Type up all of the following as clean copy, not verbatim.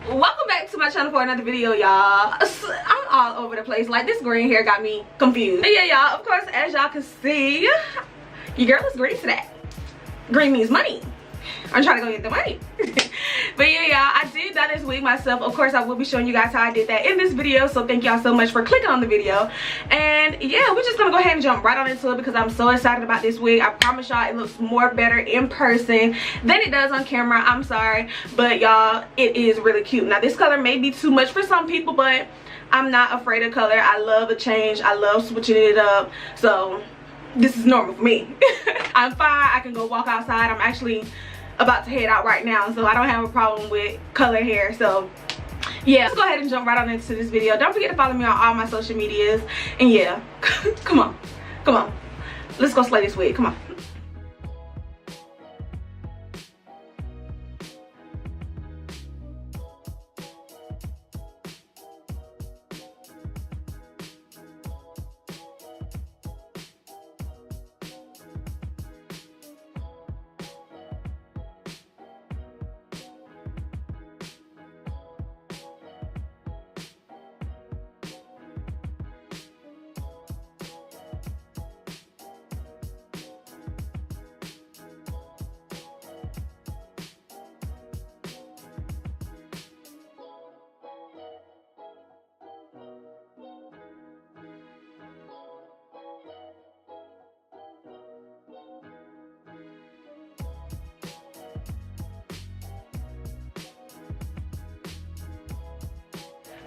Welcome back to my channel for another video, y'all. I'm all over the place. Like, this green hair got me confused. But yeah, y'all, of course, as y'all can see, your girl is green today. Green means money. I'm trying to go get the money. But yeah, y'all, I did dye this wig myself. Of course, I will be showing you guys how I did that in this video, so thank y'all so much for clicking on the video. And yeah, we're just gonna go ahead and jump right on into it because I'm so excited about this wig. I promise y'all it looks more better in person than it does on camera. I'm sorry, but y'all, it is really cute. Now, this color may be too much for some people, but I'm not afraid of color. I love a change. I love switching it up, so this is normal for me. I'm fine. I can go walk outside. I'm actually about to head out right now, so I don't have a problem with color hair. So yeah, let's go ahead and jump right on into this video. Don't forget to follow me on all my social medias. And yeah, come on, let's go slay this wig. Come on.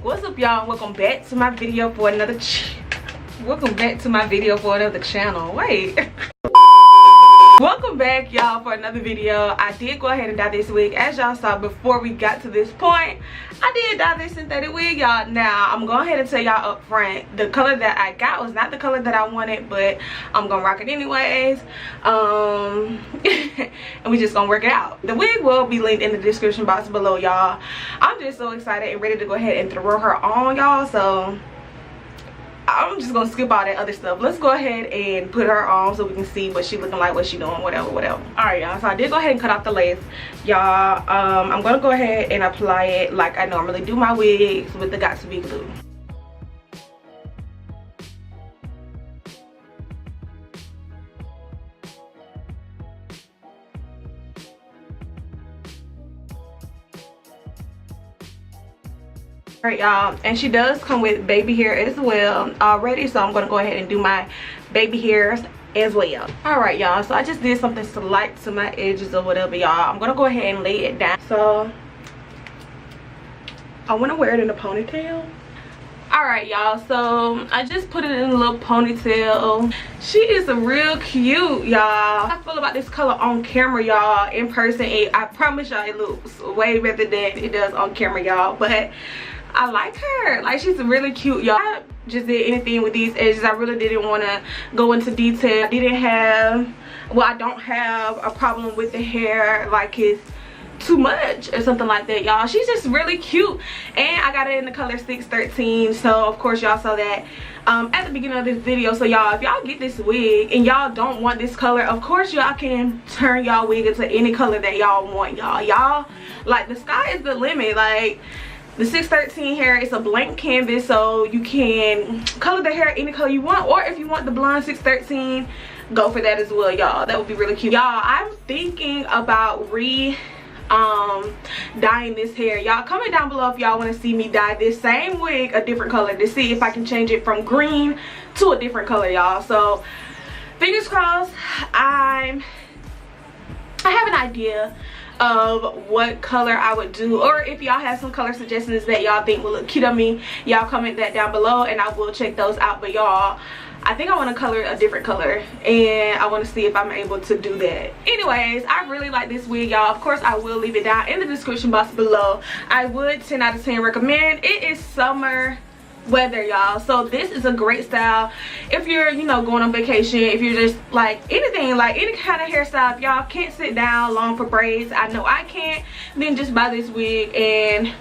What's up, y'all? Welcome back to my video for another channel. Wait. Welcome back, y'all, for another video. I did go ahead and dye this wig. As y'all saw before we got to this point, I did dye this synthetic wig, y'all. Now, I'm going ahead and tell y'all up front, the color that I got was not the color that I wanted, but I'm gonna rock it anyways. And we just gonna work it out. The wig will be linked in the description box below, y'all. I'm just so excited and ready to go ahead and throw her on, y'all. So I'm just gonna skip all that other stuff. Let's go ahead and put her on so we can see what she looking like, what she doing, whatever. All right, y'all, so I did go ahead and cut off the lace, y'all. I'm gonna go ahead and apply it like I normally do my wigs with the Got To Be glue. Alright, y'all, and she does come with baby hair as well already, so I'm gonna go ahead and do my baby hairs as well. Alright, y'all, so I just did something slight to my edges or whatever, y'all. I'm gonna go ahead and lay it down. So I want to wear it in a ponytail. Alright, y'all, so I just put it in a little ponytail. She is real cute, y'all. I feel about this color on camera, y'all. In person, I promise y'all it looks way better than it does on camera, y'all. But I like her. Like, she's really cute, y'all. I just did anything with these edges. I really didn't want to go into detail. I don't have a problem with the hair like it's too much or something like that, y'all. She's just really cute, and I got it in the color 613. So of course y'all saw that at the beginning of this video. So y'all, if y'all get this wig and y'all don't want this color, of course y'all can turn y'all wig into any color that y'all want, y'all. Like, the sky is the limit. Like, the 613 hair is a blank canvas, so you can color the hair any color you want, or if you want the blonde 613, go for that as well, y'all. That would be really cute, y'all. I'm thinking about dyeing this hair, y'all. Comment down below if y'all want to see me dye this same wig a different color, to see if I can change it from green to a different color, y'all. So fingers crossed. I have an idea of what color I would do, or if y'all have some color suggestions that y'all think will look cute on me, y'all comment that down below and I will check those out. But y'all, I think I want to color a different color, and I want to see if I'm able to do that. Anyways, I really like this wig, y'all. Of course, I will leave it down in the description box below. I would 10 out of 10 recommend. It is summer weather, y'all, so this is a great style if you're, you know, going on vacation, if you're just like anything, like any kind of hairstyle. If y'all can't sit down long for braids, I know I can't, then just buy this wig and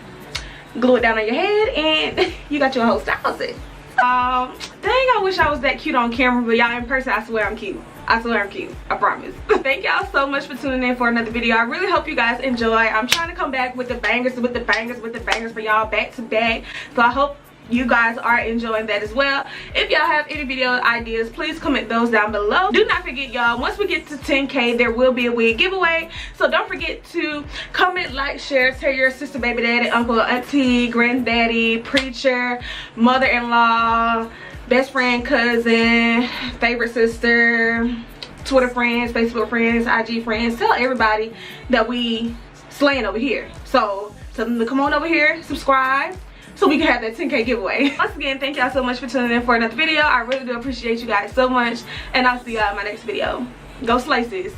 glue it down on your head and you got your whole style set. Dang, I wish I was that cute on camera, but y'all, in person, I swear I'm cute. I swear I'm cute, I promise. Thank y'all so much for tuning in for another video. I really hope you guys enjoy. I'm trying to come back with the bangers for y'all back to back, so I hope you guys are enjoying that as well. If y'all have any video ideas, please comment those down below. Do not forget, y'all, once we get to 10K, there will be a wig giveaway, so don't forget to comment, like, share, tell your sister, baby daddy, uncle, auntie, granddaddy, preacher, mother-in-law, best friend, cousin, favorite sister, Twitter friends, Facebook friends, IG friends. Tell everybody that we slaying over here. So tell them to come on over here, subscribe, so we can have that 10K giveaway. Once again, thank y'all so much for tuning in for another video. I really do appreciate you guys so much, and I'll see y'all in my next video. Go slay, sis.